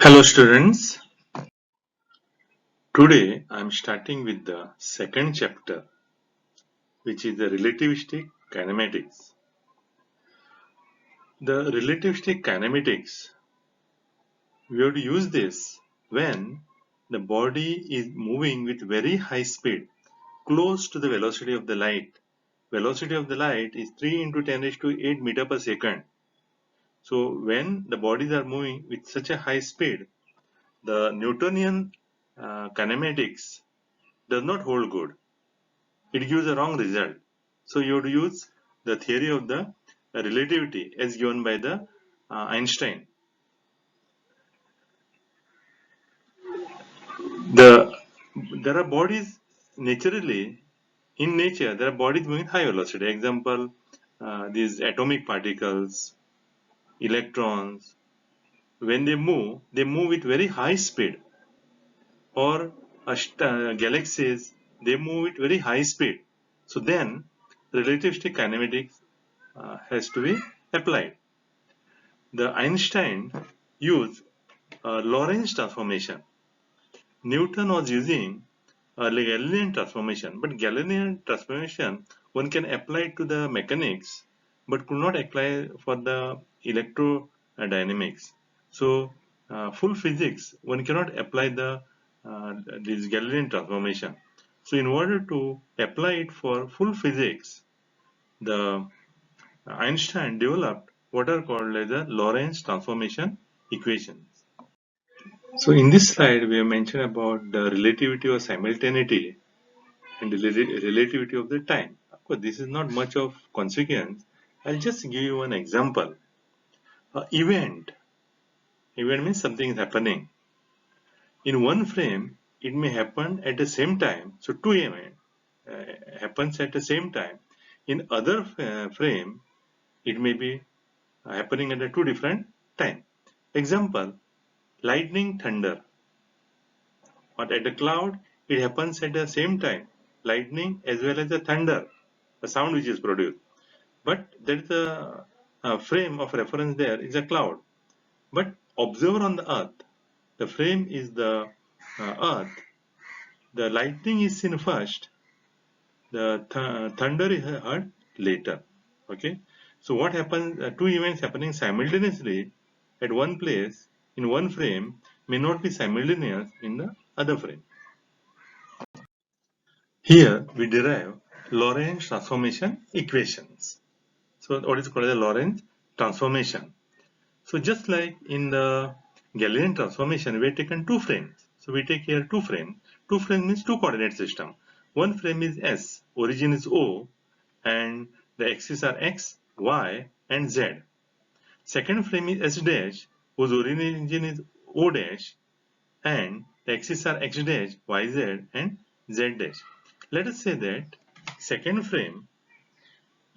Hello students, today I am starting with the second chapter, which is the relativistic kinematics. The relativistic kinematics, we have to use this when the body is moving with very high speed, close to the velocity of the light. Velocity of the light is 3 into 10 raised to 8 meter per second. So when the bodies are moving with such a high speed, the Newtonian kinematics does not hold good. It gives a wrong result. So you have to use the theory of the relativity as given by the Einstein. The There are bodies naturally in nature. There are bodies moving high velocity. Example: these atomic particles, electrons. When they move with very high speed. Or galaxies, they move with very high speed. So then, relativistic kinematics has to be applied. The Einstein used Lorentz transformation. Newton was using Galilean transformation, but Galilean transformation one can apply to the mechanics, but could not apply for the electrodynamics. So, full physics one cannot apply this Galilean transformation. So, in order to apply it for full physics, the Einstein developed what are called as the Lorentz transformation equations. So in this slide, we have mentioned about the relativity or simultaneity and the relativity of the time. Of course, this is not much of consequence. I'll just give you one example. Event. Event means something is happening. In one frame, it may happen at the same time. So two events happens at the same time. In other frame, it may be happening at a two different time. Example, lightning, thunder. But at the cloud, it happens at the same time, lightning as well as the thunder, the sound which is produced. But there is a frame of reference there is a cloud. But observer on the earth, the frame is the earth. The lightning is seen first, the thunder is heard later. Okay. So what happens? Two events happening simultaneously at one place in one frame may not be simultaneous in the other frame. Here we derive Lorentz transformation equations. So what is called as a Lorentz transformation. So just like in the Galilean transformation, we have taken two frames. So we take here two frames. Two frames means two coordinate system. One frame is S, origin is O, and the axes are X, Y, and Z. Second frame is S dash, whose origin is O dash, and the axes are X dash, Y, Z, and Z dash. Let us say that second frame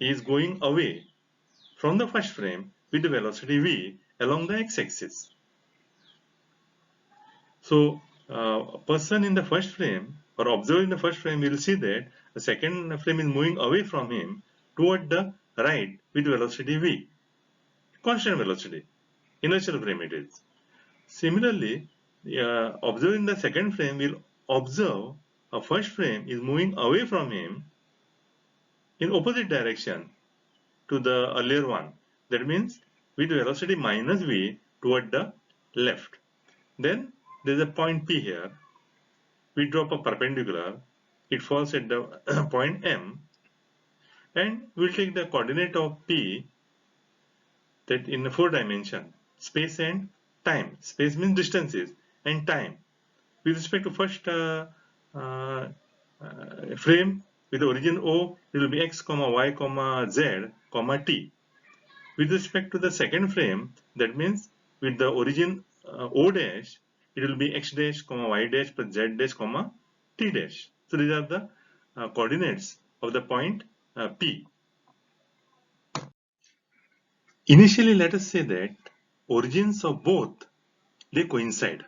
is going away from the first frame with the velocity v along the x-axis. So a person in the first frame or observer in the first frame will see that the second frame is moving away from him toward the right with velocity v, constant velocity, inertial frame it is. Similarly, the observer in the second frame will observe a first frame is moving away from him in opposite direction to the earlier one. That means with velocity minus v toward the left. Then there is a point P here. We drop a perpendicular. It falls at the point M, and we'll take the coordinate of P that in the 4 dimension, space and time. Space means distances and time. With respect to first uh, frame with the origin O, it will be x, y, z, t. With respect to the second frame, that means with the origin O dash, it will be x dash, y dash plus z dash, t dash. So these are the coordinates of the point P. Initially, let us say that origins of both, they coincide.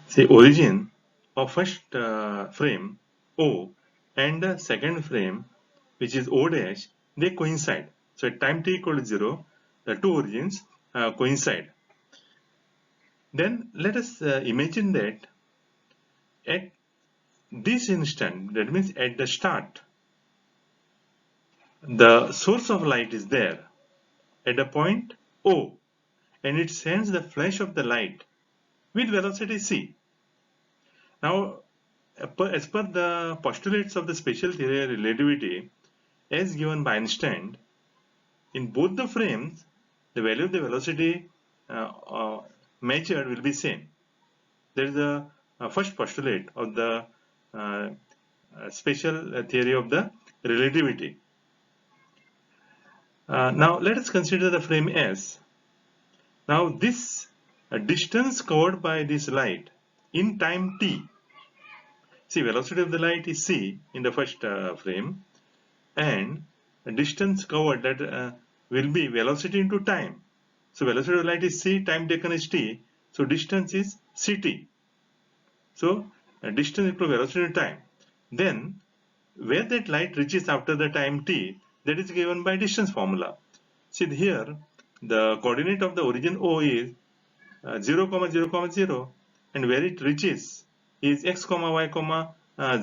Say origin of first frame O and the second frame, which is O dash, they coincide. So at time t equal to 0, the two origins coincide. Then let us imagine that at this instant, that means at the start, the source of light is there at a point O, and it sends the flash of the light with velocity c. Now, as per the postulates of the special theory of relativity as given by Einstein, in both the frames, the value of the velocity measured will be same. There is a first postulate of the uh, special theory of the relativity. Now let us consider the frame S. Now this distance covered by this light in time t. See, velocity of the light is c in the first frame, and distance covered that will be velocity into time. So velocity of light is c, time taken is t, so distance is ct. So distance equal to velocity into time. Then where that light reaches after the time t, that is given by distance formula. See here, the coordinate of the origin O is 0, 0, 0, and where it reaches is x, y,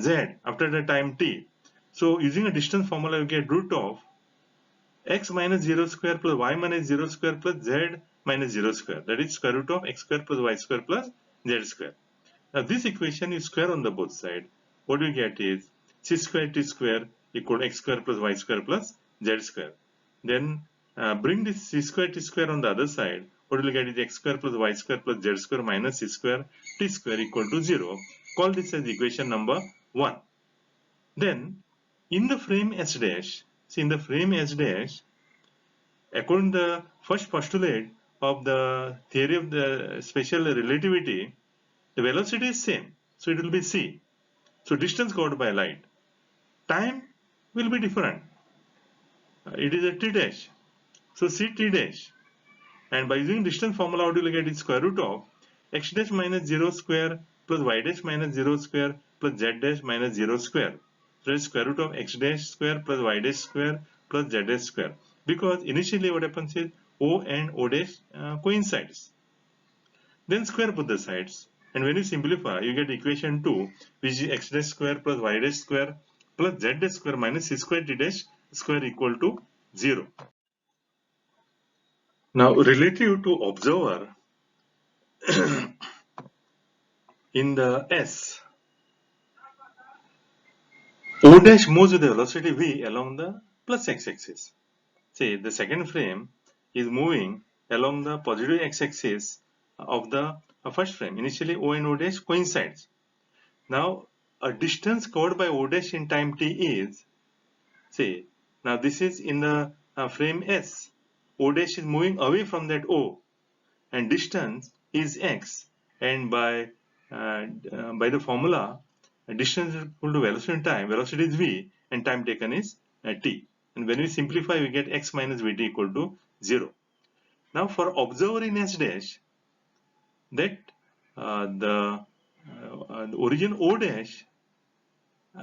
z after the time t. So using a distance formula, you get root of x minus 0 square plus y minus 0 square plus z minus 0 square. That is square root of x square plus y square plus z square. Now this equation is square on the both sides. What you get is c square t square equal to x square plus y square plus z square. Then bring this c square t square on the other side. What you will get is x square plus y square plus z square minus c square t square equal to 0. Call this as equation number 1. Then in the frame S dash, see in the frame S dash, according to the first postulate of the theory of the special relativity, the velocity is same, so it will be c. So distance covered by light. Time will be different. It is a t dash, so c t dash. And by using distance formula, what you will get is square root of x dash minus 0 square plus y dash minus 0 square plus z dash minus 0 square. So it is square root of x dash square plus y dash square plus z dash square. Because initially what happens is O and O dash coincides. Then square both the sides. And when you simplify, you get equation 2, which is x dash square plus y dash square plus z dash square minus c square t dash square equal to 0. Now, relative to observer, in the S, O dash moves with the velocity v along the plus x-axis. See, the second frame is moving along the positive x-axis of the first frame. Initially, O and O dash coincides. Now, a distance covered by O dash in time t is, see, now this is in the frame S. O dash is moving away from that O, and distance is x. And by the formula, distance is equal to velocity in time. Velocity is v, and time taken is t. And when we simplify, we get x minus vt equal to 0. Now, for observer in S dash, that the origin O dash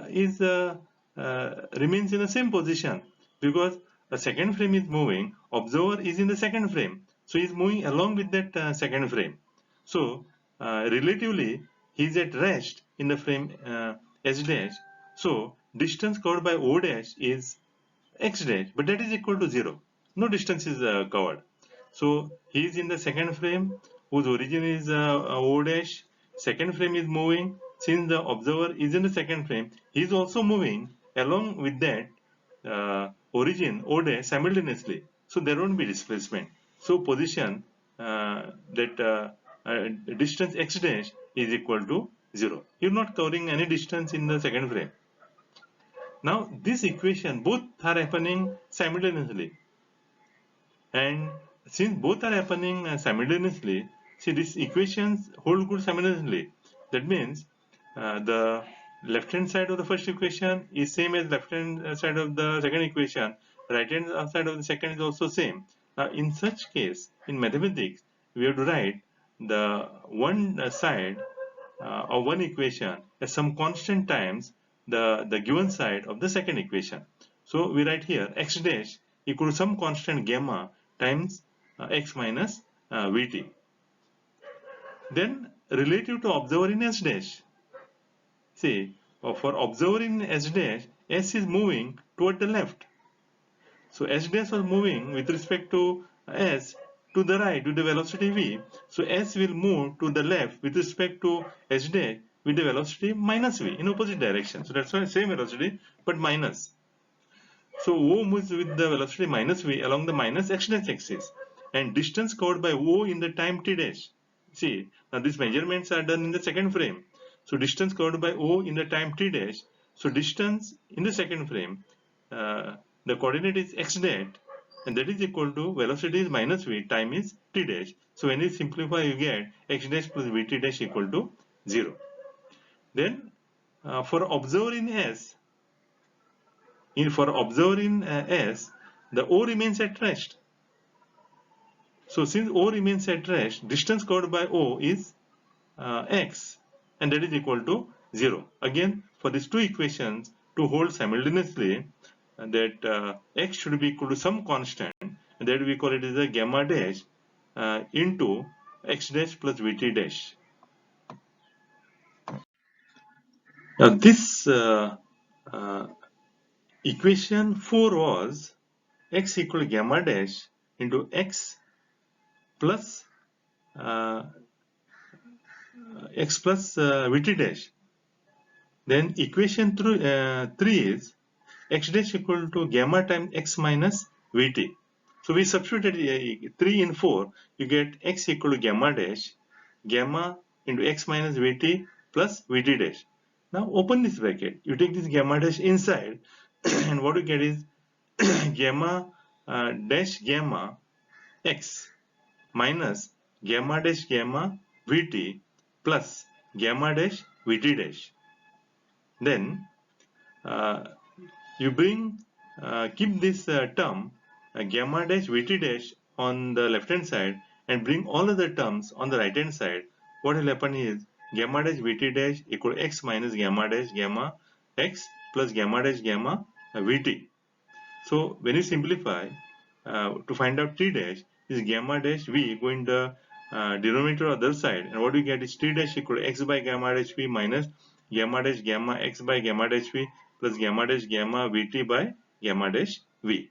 is remains in the same position, because the second frame is moving, observer is in the second frame, so he is moving along with that second frame. So relatively he is at rest in the frame S dash. So distance covered by O dash is x dash, but that is equal to 0. No distance is covered. So he is in the second frame whose origin is O dash. Second frame is moving. Since the observer is in the second frame, he is also moving along with that origin O dash simultaneously. So there won't be displacement. So position distance x dash is equal to 0. You're not covering any distance in the second frame. Now this equation, both are happening simultaneously, and since both are happening simultaneously, see these equations hold good simultaneously. That means the left hand side of the first equation is same as left hand side of the second equation. Right hand side of the second is also same. Now in such case, in mathematics, we have to write the one side of one equation as some constant times the given side of the second equation. So we write here x dash equal to some constant gamma times x minus vt. Then relative to observer in s dash. See, for observer in s dash, s is moving toward the left. So s dash was moving with respect to s to the right with the velocity v. So s will move to the left with respect to s dash with the velocity minus v in opposite direction. So that's why same velocity but minus. So O moves with the velocity minus v along the minus x dash axis, and distance covered by O in the time t dash. See, now these measurements are done in the second frame. So distance covered by O in the time t dash. So distance in the second frame, the coordinate is x dash, and that is equal to velocity is minus v, time is t dash. So when you simplify, you get x dash plus vt dash equal to 0. Then for observer in S, for observer in S, the O remains at rest. So since O remains at rest, distance covered by O is x, and that is equal to 0. Again, for these two equations to hold simultaneously, that x should be equal to some constant, and that we call it as a gamma dash into x dash plus vt dash. Now this equation 4 was x equal to gamma dash into x plus vt dash. Then equation 3 is x dash equal to gamma times x minus vt. So we substituted 3 in 4, you get x equal to gamma dash, gamma into x minus vt plus vt dash. Now open this bracket, you take this gamma dash inside and what you get is gamma dash gamma x minus gamma dash gamma vt plus gamma dash vt dash. Then you keep this term gamma dash vt dash on the left hand side and bring all other terms on the right hand side. What will happen is gamma dash vt dash equal to x minus gamma dash gamma x plus gamma dash gamma vt. So when you simplify to find out t dash, is gamma dash v going the denominator on the other side, and what we get is t dash equal to x by gamma dash v minus gamma dash gamma x by gamma dash v plus gamma dash gamma vt by gamma dash v.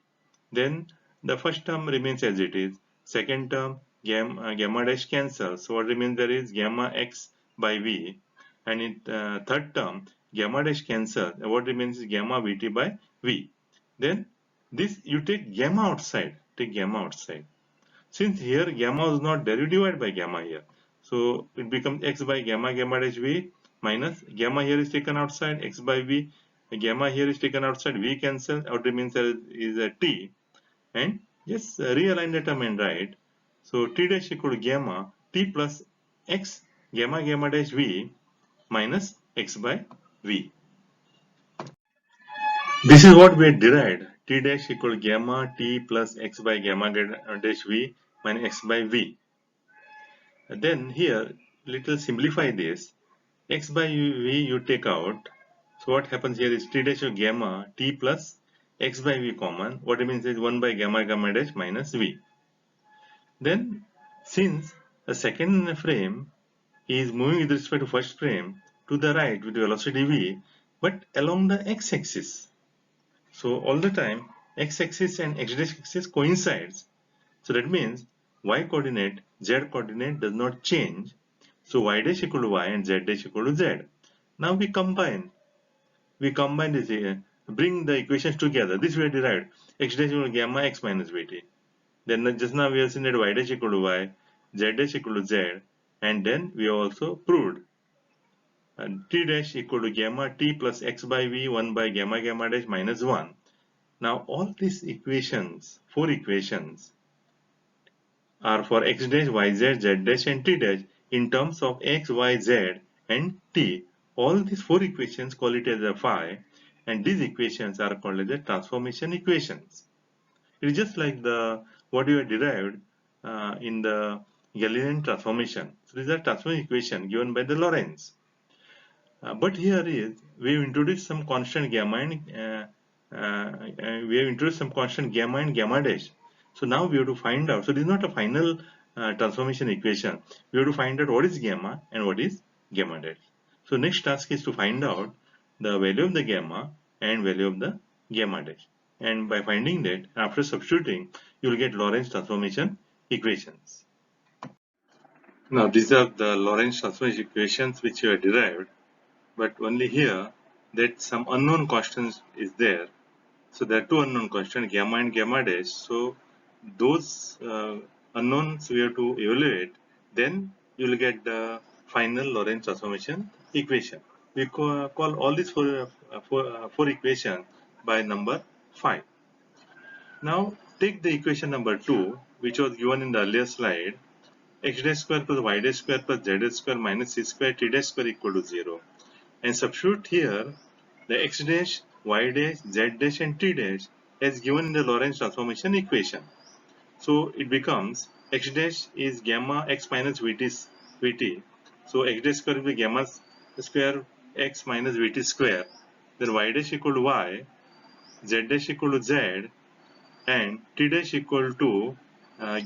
Then the first term remains as it is. Second term gamma dash cancels. So what remains there is gamma x by v, and in third term gamma dash cancels. And what remains is gamma vt by v. Then this you take gamma outside. Take gamma outside. Since here gamma was not there, you divide by gamma here. So it becomes x by gamma gamma dash v minus gamma here is taken outside, x by v. Gamma here is taken outside, v cancels. Out remains is a t, and just realign the term and write. So t dash equal to gamma t plus x gamma gamma dash v minus x by v. This is what we had derived. T dash equal to gamma t plus x by gamma dash v minus x by v. And then here, little simplify this. X by v you take out. So what happens here is t dash of gamma t plus x by v common. What it means is 1 by gamma gamma dash minus v. Then since the second frame is moving with respect to first frame to the right with velocity v, but along the x-axis. So all the time x-axis and x-axis coincides. So that means y coordinate, z coordinate does not change. So y dash equal to y and z dash equal to z. Now we combine this here, bring the equations together. This we have derived x dash equal to gamma x minus vt. Then just now we have seen that y dash equal to y, z dash equal to z, and then we have also proved t dash equal to gamma t plus x by v 1 by gamma gamma dash minus 1. Now all these equations, 4 equations, are for x dash, y z, z dash and t dash in terms of x, y, z and t. All these 4 equations call it as a phi, and these equations are called as the transformation equations. It is just like what you have derived in the Galilean transformation. So these are transformation equation given by the Lorentz. But here is we have introduced some constant gamma and we have introduced some constant gamma and gamma dash. So now we have to find out. So this is not a final transformation equation. We have to find out what is gamma and what is gamma dash. So next task is to find out the value of the gamma and value of the gamma dash. And by finding that, after substituting, you will get Lorentz transformation equations. Now these are the Lorentz transformation equations which you have derived, but only here that some unknown constants is there. So there are two unknown constants, gamma and gamma dash. So those unknowns we have to evaluate. Then you will get the final Lorentz transformation equation. We call all these four equations by number 5. Now take the equation number 2, which was given in the earlier slide. X dash square plus y dash square plus z dash square minus c square t dash square equal to 0. And substitute here the x dash, y dash, z dash and t dash as given in the Lorentz transformation equation. So it becomes x dash is gamma x minus vt. So x dash square will be gamma square x minus vt square. Then y dash equal to y, z dash equal to z, and t dash equal to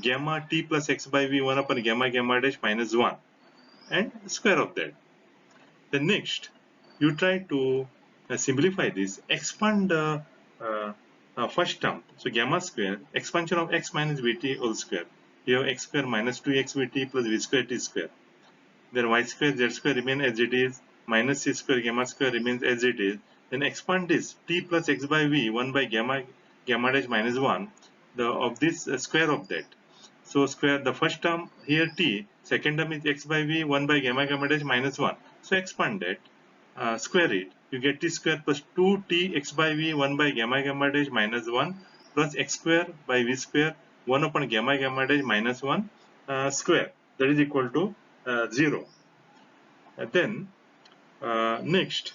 gamma t plus x by v 1 upon gamma gamma dash minus 1 and square of that. Then next, you try to simplify this, expand the first term. So gamma square, expansion of x minus vt whole square. You have x square minus 2x vt plus v square t square. Then y square z square remain as it is, minus c square gamma square remains as it is. Then expand this t plus x by v 1 by gamma gamma dash minus 1 of this square of that. So square the first term here t, second term is x by v 1 by gamma gamma dash minus 1. So expand that, square it, you get t square plus 2t x by v 1 by gamma gamma dash minus 1 plus x square by v square 1 upon gamma gamma dash minus 1 square, that is equal to 0. Then next,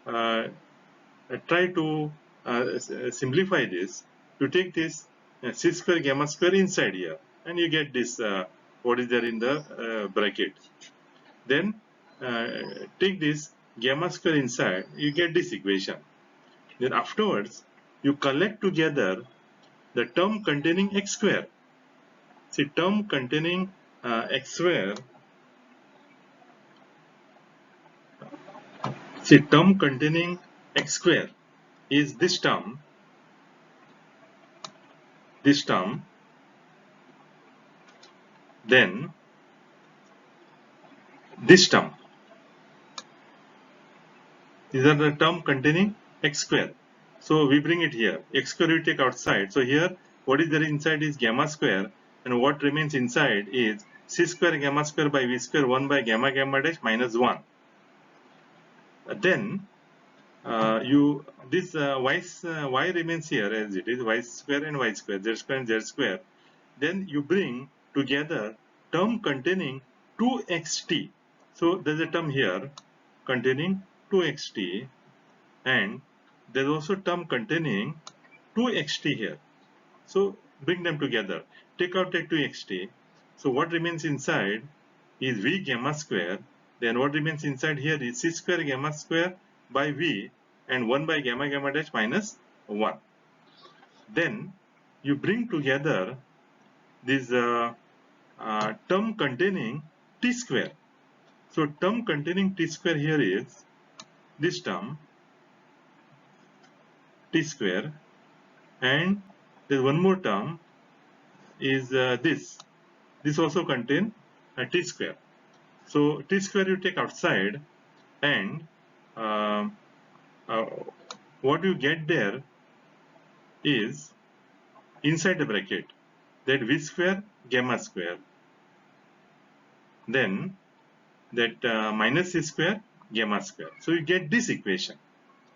try to simplify this. You take this c square gamma square inside here and you get this what is there in the bracket. Then take this gamma square inside, you get this equation. Then afterwards you collect together the term containing x square. See, term containing x square, see, term containing x square is this term, then this term. These are the term containing x square. So we bring it here. X square we take outside. So here what is there inside is gamma square, and what remains inside is c square gamma square by v square 1 by gamma gamma dash minus 1. Then y remains here as it is, y square and y square, z square and z square. Then you bring together term containing 2xt. So there's a term here containing 2xt, and there's also term containing 2xt here. So bring them together, take out the 2xt. So what remains inside is v gamma square. Then what remains inside here is c square gamma square by v and 1 by gamma gamma dash minus 1. Then you bring together this term containing t square. So term containing t square here is this term t square, and there's one more term is this also contain t square. So t square you take outside, and what you get there is inside the bracket that v square gamma square, then that minus c square gamma square. So you get this equation.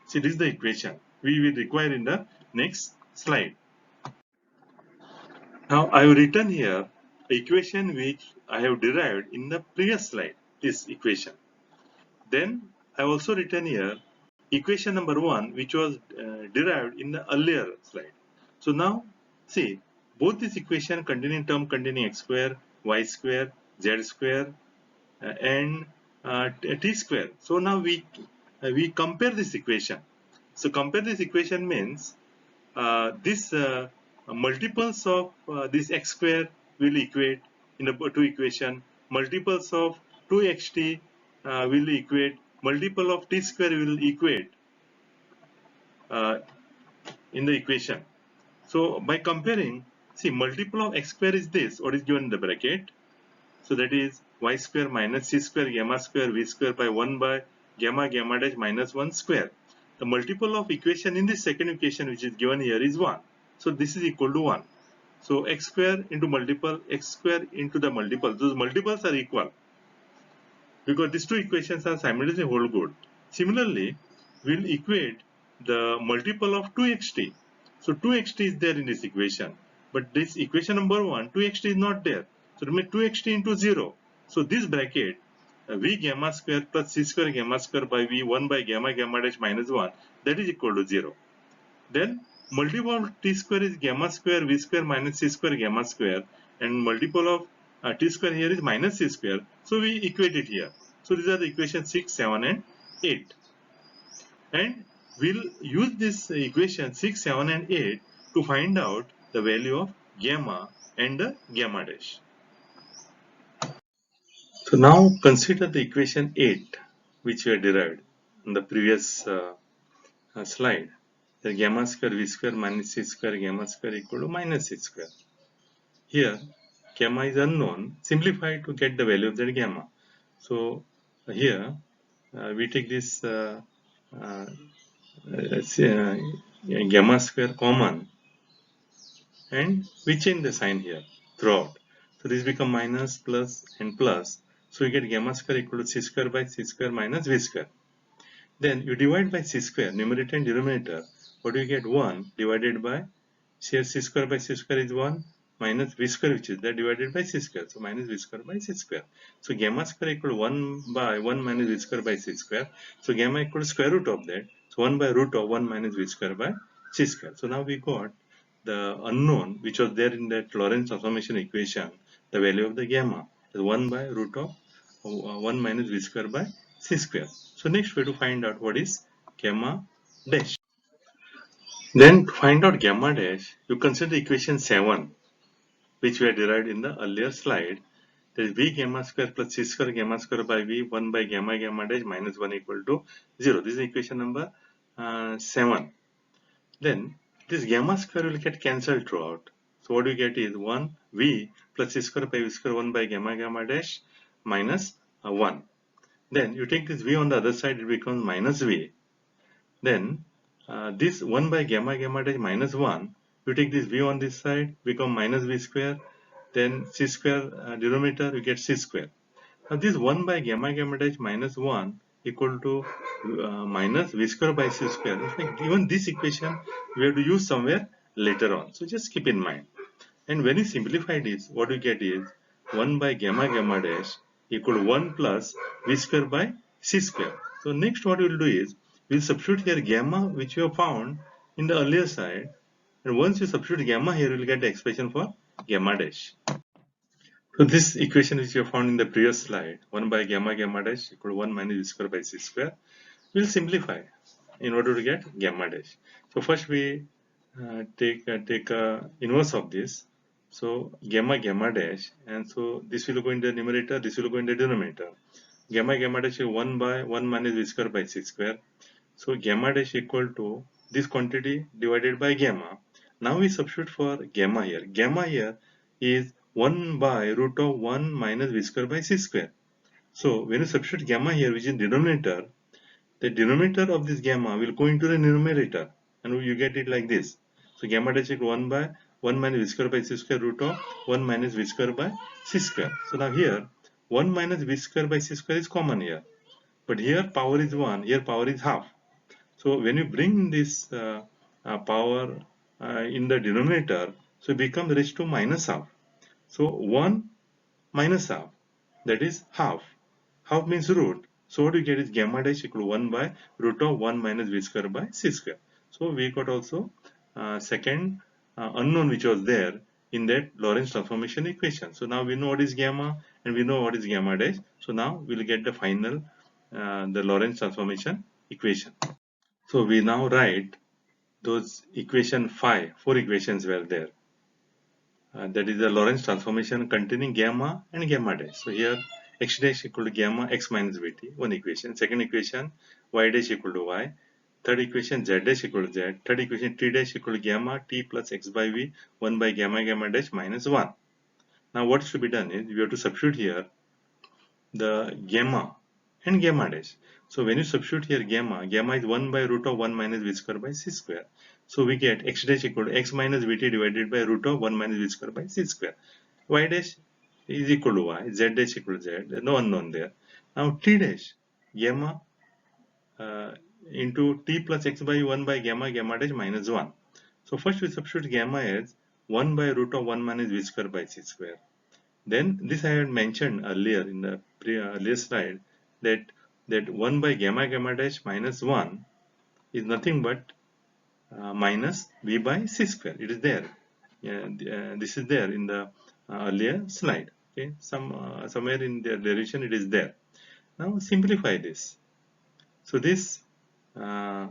See, this is the equation we will require in the next slide. Now I have written here the equation which I have derived in the previous slide, this equation. Then I have also written here equation number 1 which was derived in the earlier slide. So now see, both this equation containing term containing x square, y square, z square and t square. So now we compare this equation. So compare this equation means this multiples of this x square will equate in the two equation. Multiples of 2xt will equate. Multiple of t square will equate uh, in the equation. So by comparing, see, multiple of x square is this, what is given in the bracket. So that is y square minus c square gamma square v square by 1 by gamma gamma dash minus 1 square. The multiple of equation in this second equation which is given here is 1. So this is equal to 1. So x square into multiple, x square into the multiple. Those multiples are equal because these two equations are simultaneously whole good. Similarly, we'll equate the multiple of 2xt. So 2xt is there in this equation, but this equation number 1, 2xt is not there. So remember 2xt into 0. So this bracket v gamma square plus c square gamma square by v 1 by gamma gamma dash minus 1, that is equal to 0. Then multiple of t square is gamma square v square minus c square gamma square, and multiple of t square here is minus c square. So we equate it here. So these are the equations 6, 7 and 8. And we'll use this equation 6, 7 and 8 to find out the value of gamma and the gamma dash. So now consider the equation 8 which we had derived in the previous slide. The gamma square v square minus c square gamma square equal to minus c square. Here gamma is unknown. Simplify to get the value of that gamma. So here we take this uh, gamma square common and we change the sign here throughout. So this become minus plus and plus. So you get gamma square equal to c square by c square minus v square. Then you divide by c square, numerator and denominator. What do you get? 1 divided by c square by c square is 1 minus v square, which is that divided by c square. So minus v square by c square. So gamma square equal to 1 by 1 minus v square by c square. So gamma equal to square root of that. So 1 by root of 1 minus v square by c square. So now we got the unknown which was there in that Lorentz transformation equation, the value of the gamma is 1 by root of 1 minus v square by c square. So next we have to find out what is gamma dash. Then to find out gamma dash, you consider equation 7 which we had derived in the earlier slide. That is v gamma square plus c square gamma square by v 1 by gamma gamma dash minus 1 equal to 0. This is equation number 7. Then this gamma square will get cancelled throughout. So what you get is 1 v plus c square by v square 1 by gamma gamma dash minus 1. Then you take this v on the other side, it becomes minus v. Then this 1 by gamma gamma dash minus 1, you take this v on this side, become minus v square. Then c square denominator, you get c square. Now this 1 by gamma gamma dash minus 1 equal to minus v square by c square. Even this equation we have to use somewhere later on. So just keep in mind. And when you simplify this, what you get is 1 by gamma gamma dash equal to 1 plus v square by c square. So next what we will do is, we will substitute here gamma which you have found in the earlier side. And once you substitute gamma here, you will get the expression for gamma dash. So this equation which you have found in the previous slide, 1 by gamma gamma dash equal to 1 minus v square by c square, we will simplify in order to get gamma dash. So first we take inverse of this. So gamma gamma dash, and so this will go in the numerator, this will go in the denominator. Gamma gamma dash is 1 by 1 minus v square by c square. So gamma dash equal to this quantity divided by gamma. Now we substitute for gamma here. Gamma here is 1 by root of 1 minus v square by c square. So when you substitute gamma here, which is denominator, the denominator of this gamma will go into the numerator, and you get it like this. So gamma dash equal 1 by 1 minus v square by c square root of 1 minus v square by c square. So now here 1 minus v square by c square is common here, but here power is 1, here power is half. So when you bring this power in the denominator, so it becomes raised to minus half. So 1 minus half, that is half. Half means root. So what you get is gamma dash equal to 1 by root of 1 minus v square by c square. So we got also second unknown which was there in that Lorentz transformation equation. So now we know what is gamma and we know what is gamma dash. So now we will get the final the Lorentz transformation equation. So we now write those equation 5, 4 equations were there. That is the Lorentz transformation containing gamma and gamma dash. So here x dash equal to gamma x minus vt, one equation. Second equation y dash equal to y. Third equation z dash equal to z. Third equation t dash equal to gamma t plus x by v 1 by gamma gamma dash minus 1. Now what should be done is we have to substitute here the gamma and gamma dash. So when you substitute here gamma, gamma is 1 by root of 1 minus v square by c square. So we get x dash equal to x minus vt divided by root of 1 minus v square by c square. Y dash is equal to y, z dash equal to z, there's no unknown there. Now t dash, gamma uh, into t plus x by 1 by gamma gamma dash minus 1. So first we substitute gamma as 1 by root of 1 minus v square by c square. Then this I had mentioned earlier in the earlier slide that 1 by gamma gamma dash minus 1 is nothing but minus v by c square. It is there. This is there in the earlier slide. Okay, somewhere in the derivation it is there. Now simplify this. So this uh,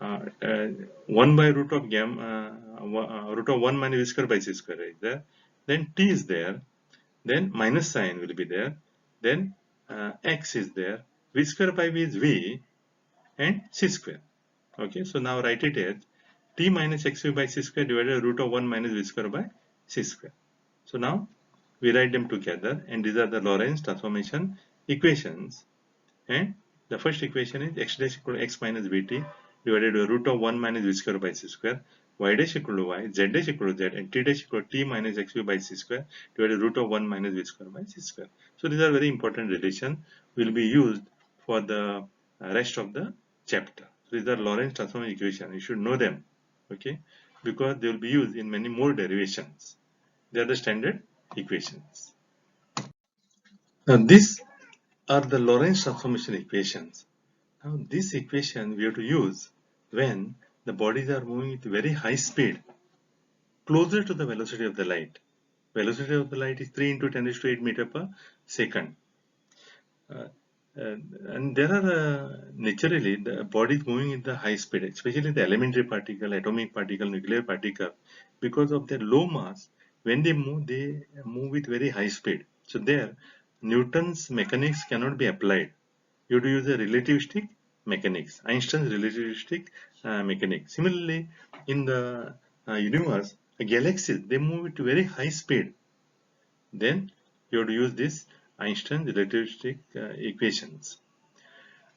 uh, uh, 1 by root of gamma root of 1 minus v square by c square is there. Then t is there. Then minus sign will be there. Then x is there. V square by v is v and c square. Okay, so now write it as t minus xv by c square divided by root of 1 minus v square by c square. So now we write them together, and these are the Lorentz transformation equations. And the first equation is x dash equal to x minus vt divided by root of 1 minus v square by c square, y dash equal to y, z dash equal to z, and t dash equal to t minus xv by c square divided by root of 1 minus v square by c square. So these are very important relations, will be used for the rest of the chapter. So these are Lorentz transform equations. You should know them, okay, because they will be used in many more derivations. They are the standard equations. Now these are the Lorentz transformation equations. Now this equation we have to use when the bodies are moving with very high speed, closer to the velocity of the light. Velocity of the light is 3 into 10 raised to 8 meter per second. Uh, and there are naturally the bodies moving in the high speed, especially the elementary particle, atomic particle, nuclear particle, because of their low mass. When they move with very high speed. So there, Newton's mechanics cannot be applied. You have to use the relativistic mechanics, Einstein's relativistic mechanics. Similarly, in the universe, galaxies they move at very high speed. Then you have to use this Einstein's relativistic equations.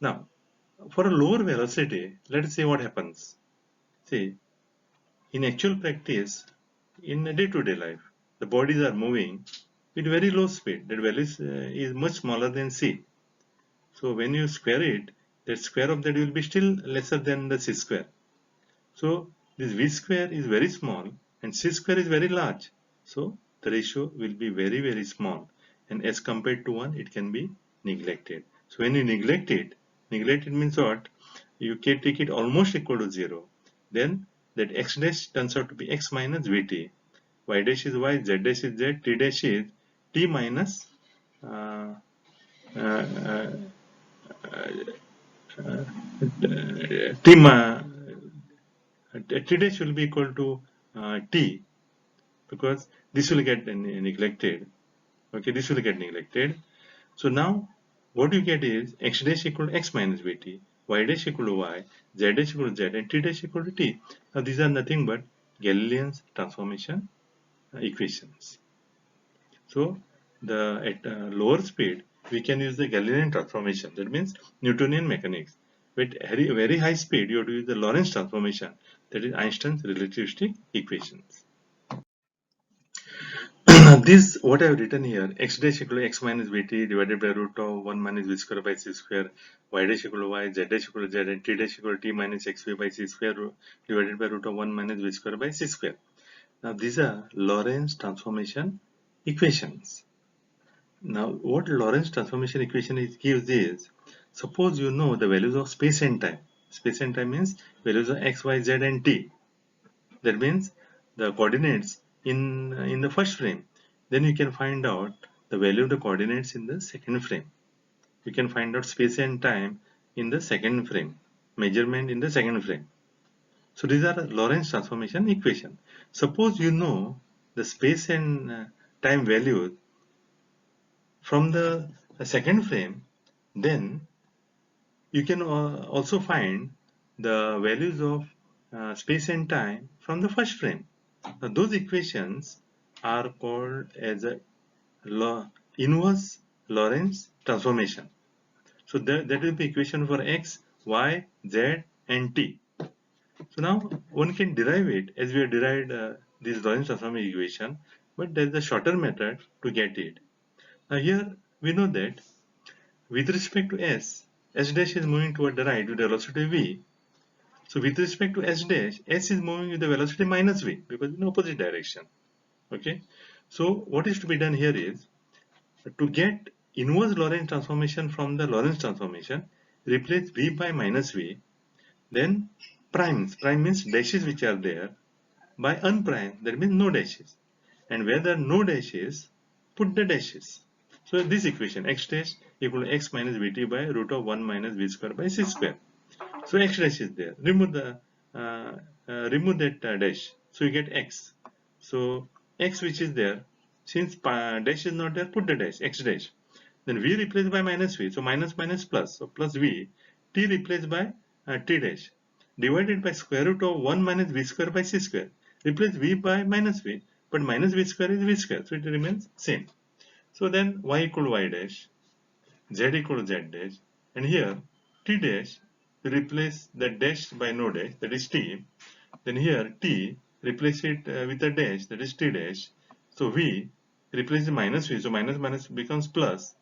Now, for a lower velocity, let us see what happens. See, in actual practice, in day-to-day life, the bodies are moving with very low speed. That value is much smaller than c. So when you square it, the square of that will be still lesser than the c square. So this v square is very small and c square is very large. So the ratio will be very very small, and as compared to 1 it can be neglected. So when you neglect it means what? You can take it almost equal to 0. Then that x dash turns out to be x minus vt, y dash is y, z dash is z, t dash is t minus uh, uh, uh, t, t dash will be equal to t, because this will get neglected. Okay, this will get neglected. So now what you get is x dash equal to x minus vt, y dash equal to y, z dash equal to z, and t dash equal to t. Now these are nothing but Galilean's transformation equations. So at lower speed we can use the Galilean transformation, that means Newtonian mechanics. With very high speed you have to use the Lorentz transformation, that is Einstein's relativistic equations. This what I have written here, x dash equal to x minus vt divided by root of 1 minus v square by c square, y dash equal to y, z dash equal to z, and t dash equal to t minus xv by c square divided by root of 1 minus v square by c square. Now these are Lorentz transformation equations. Now what Lorentz transformation equation gives is, suppose you know the values of space and time. Space and time means values of x, y, z, and t. That means the coordinates in the first frame. Then you can find out the value of the coordinates in the second frame. You can find out space and time in the second frame. measurement in the second frame. So these are Lorentz transformation equation. Suppose you know the space and time values from the second frame, then you can also find the values of space and time from the first frame. Now, those equations are called as a inverse Lorentz transformation. So that will be equation for x, y, z, and t. So now one can derive it as we have derived this Lorentz transformation equation, but there is a shorter method to get it. Now here we know that with respect to s dash is moving toward the right with the velocity v. So with respect to s dash, s is moving with the velocity minus v because in opposite direction. Okay. So what is to be done here is to get inverse Lorentz transformation from the Lorentz transformation, replace v by minus v, then primes. Prime means dashes which are there by unprime, that means no dashes. And where there are no dashes, put the dashes. So this equation x dash equal to x minus vt by root of 1 minus v square by c square. So x dash is there. Remove that dash. So you get x. So x which is there, since dash is not there, put the dash, x dash. Then v replaced by minus v. So minus minus plus. So plus v. T replaced by t dash. Divided by square root of 1 minus v square by c square. Replace v by minus v. But minus v square is v square. So it remains same. So then y equal to y dash. Z equal to z dash. And here t dash, replace the dash by no dash, that is t. Then here t, replace it with a dash, that is t dash. So v, replace the minus v, so minus minus becomes plus.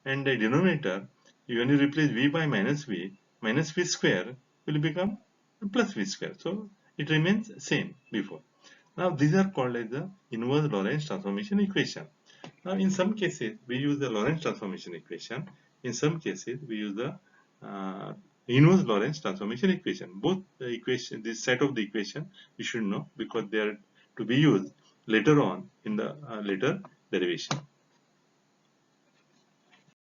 And the denominator, when you replace v by minus v square will become plus v square. So it remains same before. Now these are called as the inverse Lorentz transformation equation. Now in some cases we use the Lorentz transformation equation. In some cases we use the inverse Lorentz transformation equation. Both the equation, this set of the equation you should know because they are to be used later on in the later derivation.